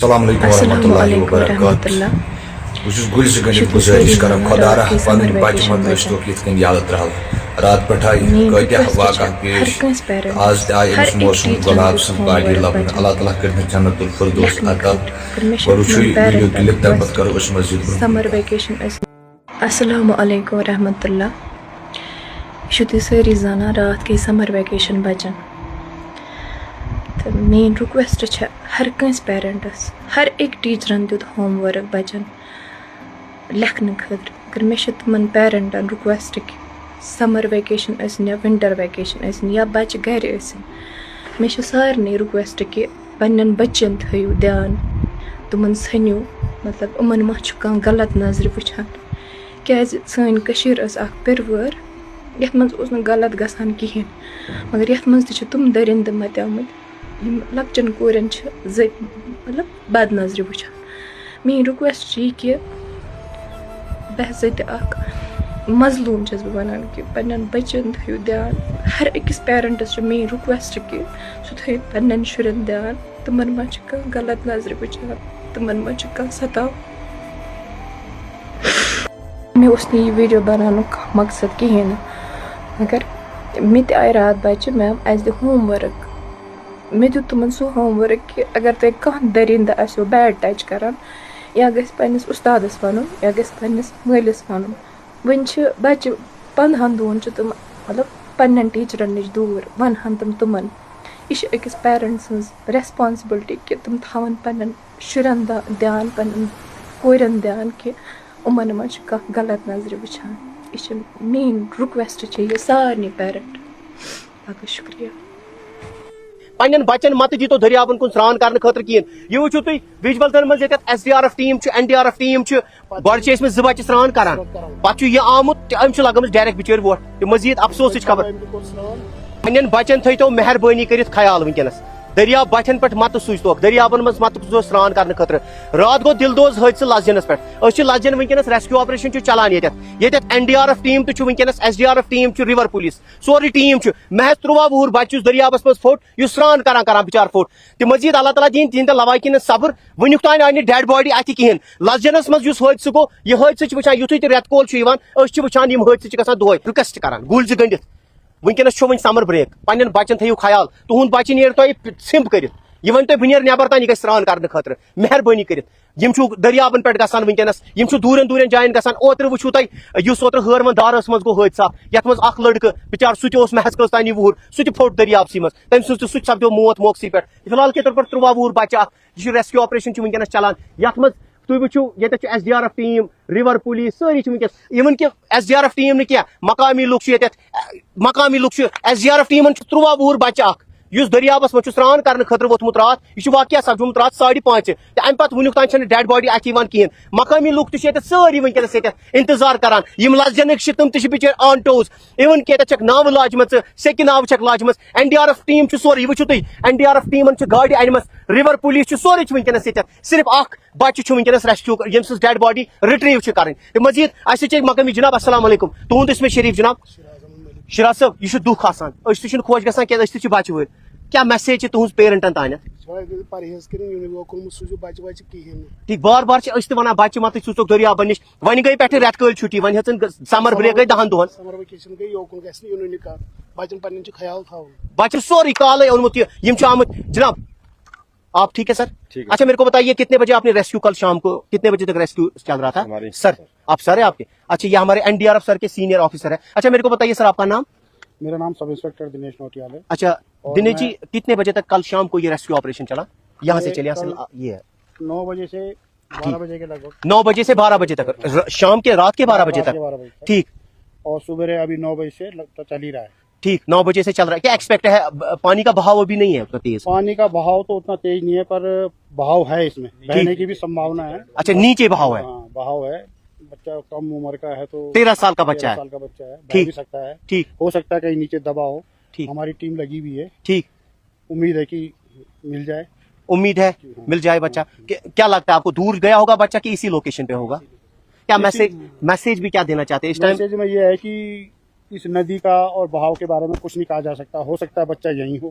السلام علیکم ورحمۃ اللہ وبرکاتہ بس گلز گنڈ گزارش کران خدا رہ پن بچہ مت یت کن یاد ترال رات پہ آئی کتیا واقع پیش آز تہ آئی امس موسم گلاب سن باڈی لبن اللہ تعالیٰ کر جنت الفردوس عطا وچھو ویڈیو کلپ تم پتہ کرو اس مزید سمر ویکیشن السلام علیکم ورحمۃ اللہ یہ تھی ساری زانا رات گئی سمر ویکیشن بچن تو مین رکویسٹ ہر کنس پیرنٹس ہر ایک ٹیچرن دیت ہوم ورک بچن لکھنے خاطر مگر مے تمن پیرنٹن رکویسٹ کہ سمر ویکیشن ٲسِن یا ونٹر ویکیشن ٲسِن یا بچہ گھر ٲسِن مے سارنٕے رکویسٹ کہ پنن بچن تھٲیِو دھیان تمن ژھٕنِو مطلب یِمن ما چھُ کانٛہہ غلط نظرِ وٕچھان کیازِ سٲنۍ کٔشیٖر ٲس اکھ پِروٲر یتھ منٛز اوس نہٕ غلط گژھان کِہیٖنۍ مگر یتھ منٛز تہِ چھِ تِم دٔرِنٛدٕ متیمٕتۍ یِم لۄکچن کورٮ۪ن چھِ مطلب بد نظرِ وٕچھان میٲنۍ رِکویسٹ چھِ یہِ کہِ بحثیتہِ اکھ مظلوٗم چھس بہٕ ونان کہِ پننٮ۪ن بچن تھٲیِو دھیان ہر أکِس پیرنٹس چھِ میٲنۍ رِکویسٹ کہِ سُہ تھٲیِو پننٮ۪ن شُرٮ۪ن دھیان تِمن ما چھِ کانٛہہ غلط نظرِ وٕچھان تِمن ما چھُ کانٛہہ ستاو مےٚ اوس نہٕ یہِ ویٖڈیو بناونُک کانٛہہ مقصد کِہیٖنۍ نہٕ مگر مےٚ تہِ آیہِ راتھ بچہِ میم اسہِ دِ ہوم ورک مےٚ دیُت تِمن سُہ ہوم ورک کہِ اگر تۄہہِ کانٛہہ دٔرِنٛدٕ آسیو بیڈ ٹچ کران یا گژھِ پننِس اُستادس ونُن یا گژھِ پننِس مٲلِس ونُن وۄنۍ چھِ بچہِ 15 دۄہن چھِ تِم مطلب پننٮ۪ن ٹیٖچرن نِش دوٗر ونہن تِم تِمن یہِ چھِ أکِس پیرنٹ سٕنٛز ریسپانسبلٹی کہِ تِم تھاون پننٮ۪ن شُرٮ۪ن دھیان پننٮ۪ن کورٮ۪ن دھیان کہِ یِمن ما چھِ کانٛہہ غلط نظرِ وٕچھان یہِ چھِ میٲنۍ رِکویسٹ چھِ یہِ سارنٕے پیرنٹ باقٕے شُکریہ پنن بچن مت دیتو دریابن کن سران کرنے خاطر کہین یہ وچھو تھی وجولن من S D R F team N D R F team گۄڈٕ چھِ ٲسمٕتۍ 2 بچہِ سران کران پتہٕ چھُ یہِ آمُت أمۍ چھُ لگٲمٕژ ڈایریکٹ بِچٲرۍ ووٹ تہٕ مزید افسوسٕچ خبر پنن بچن تھٲیتو مہربٲنی کٔرِتھ خیال ونکیٚنس دریاب بچن پہ مت سوٗزتوکھ دریابن مز مت سران کرنے خاطر رات گو دلدوز حٲدثہٕ لسجنس پہ لسجن ونکیٚنس ریسکیو آپریشن چلان ییٚتٮ۪تھ N D R F team تہِ ونکیٚنس S D R F team river police سورُے ٹیم محض 13 وُہُر بچہ یُس دریابس مز پھوٚٹ یُس سران کران بچار پھوٚٹ تہٕ مزید اللہ تعالیٰ دِیِن تِہنٛدٮ۪ن لواقین صبر ونیُک تام آیہِ نہٕ ڈیڈ باڈی اتھِ کہیٖنۍ لسجنس مز یُس حٲدثہٕ گوٚو یہِ حٲدثہٕ چھِ وٕچھان یُتھُے تہِ رٮ۪تہٕ کول چھُ یِوان أسۍ چھِ وٕچھان یِم حٲدثہٕ چھِ گژھان دۄہے رِکویسٹ کران گُلۍ زٕ گٔنڈِتھ ونکیٚنس چھُ وۄنۍ سمر بریک پننٮ۪ن بچن تھٲیِو خیال تُہُنٛد بچہِ نیرِ تۄہہِ ژھِمب کٔرِتھ یہ ون تُہۍ بہٕ نیرٕ نٮ۪بر تام یہِ گژھِ سران کرنہٕ خٲطرٕ مہربٲنی کٔرِتھ یِم چھُ دریابن پٮ۪ٹھ گژھان ونکیٚنس یِم چھُ دوٗرٮ۪ن جاین گژھان اوترٕ وٕچھو تۄہہِ یُس اوترٕ ہٲروَن دارس منٛز گوٚو حٲدثہ یتھ منٛز اکھ لڑکہٕ بِچار سُہ تہِ اوس محض کٔژتانۍ وُہُر سُہ تہِ پھوٚٹ دریابسٕے منٛز تٔمۍ سٕنٛز تہِ سُہ تہِ سپدیو موت موقسٕے پٮ۪ٹھ فی الحال کے طور پر 13 وُہُر بچہ اکھ یہِ چھُ ریسکیو آپریشن چھُ ونکیٚنس چلان یتھ منٛز تُہۍ وٕچھِو ییٚتٮ۪تھ چھُ S D R F team river police سٲری چھِ ونکیٚس اِوٕن کہِ S D R F team نہٕ کینٛہہ مقامی لُکھ چھِ ییٚتٮ۪تھ مقامی لُکھ چھِ ایس ڈی آر ایف ٹیمن چھُ 13 وُہُر بچہ اکھ یُس دریابس منٛز چھُ سران کرنہٕ خٲطرٕ ووتھمُت راتھ یہِ چھُ واقعہ سپدیومُت راتھ 5:30 تہٕ امہِ پتہٕ ونیُک تام چھنہٕ ڈیڈ باڈی اتھِ یِوان کہیٖنۍ مقٲمی لُکھ تہِ چھِ ییٚتٮ۪تھ سٲری ونکیٚنس ییٚتٮ۪تھ انتظار کران یِم لسجنٕکۍ چھِ تِم تہِ چھِ بِچٲرۍ آن ٹوز اِوٕن کہِ ییٚتٮ۪تھ چھکھ ناوٕ لاجمژٕ سیٚکہِ ناوٕ چھکھ لاجمژٕ N D R F team چھُ سورُے وٕچھِو تُہۍ این ڈی آر ایف ٹیمن چھِ گاڑِ انِمژٕ رِور پولیس چھُ سورُے چھُ ونکیٚنس ییٚتٮ۪تھ صرف اکھ بچہِ چھُ ونکیٚنس ریسکیو ییٚمہِ سٕنٛز ڈیڈ باڈی رِٹریو چھِ کرٕنۍ تہٕ مزید اسہِ چھِ مقٲمی جناب السلام علیکم تُہُنٛد اسمِ شریف جناب شراز صٲب یہِ چھُ دُکھ آسان أسۍ تہِ چھِنہٕ خۄش گژھان کیازِ أسۍ تہِ چھِ بچہِ وٲلۍ کیا میسیج چھِ تُہنٛز پیرنٹن تانٮ۪تھ ٹھیک بار بار چھِ أسۍ تہِ ونان بچہِ متٕے سوٗزتوکھ دریابن نِش وۄنۍ گٔے پٮ۪ٹھٕ رٮ۪تہٕ کٲلۍ چھُٹی وۄنۍ ہیژن سمر بریک گٔے 10 دۄہن بچن سورُے کالے اوٚنمُت یِم چھِ آمٕتۍ جناب آپ ٹھیک ہے سر اچھا میرے کو بتائیے کتنے بجے آپ نے ریسکیو کل شام کو کتنے بجے تک ریسکیو چل رہا تھا سر آپ سر ہے آپ کے اچھا یہ ہمارے این ڈی آر ایف سر کے سینئر آفیسر ہے اچھا میرے کو بتائیے سر آپ کا نام میرا نام سب انسپیکٹر دنیش نوٹیال ہے اچھا دنیش جی کتنے بجے تک کل شام کو یہ ریسکیو آپریشن چلا یہاں سے چلے یہ ہے 9 بجے سے 12 بجے کے لگ بھگ 9 بجے سے 12 بجے تک شام کے رات کے 12 بجے تک ٹھیک اور صبح ابھی 9 بجے سے چل ہی رہا ہے ٹھیک 9 بجے سے چل رہا ہے کیا ایکسپیکٹ ہے پانی کا بہاؤ ابھی نہیں ہے اتنا تیز پانی کا بہاؤ تو اتنا تیز نہیں ہے پر بہاؤ ہے اس میں بہنے کی بھی سمبھاونا ہے اچھا نیچے بہاؤ ہے بہاؤ ہے بچہ کم عمر کا ہے تو 13 سال کا بچہ ہے بہ بھی سکتا ہے ٹھیک ہو سکتا ہے کہیں نیچے دبا ہو ٹھیک ہماری ٹیم لگی ہوئی ہے ٹھیک امید ہے کہ مل جائے امید ہے مل جائے بچہ کیا لگتا ہے آپ کو دور گیا ہوگا بچہ کہ اسی لوکیشن پہ ہوگا کیا میسج بھی کیا دینا چاہتے ہیں اس ٹائم میسج میں یہ ہے کہ اس ندی کا اور بہاؤ کے بارے میں کچھ نہیں کہا جا سکتا ہو سکتا ہے بچہ یہیں ہو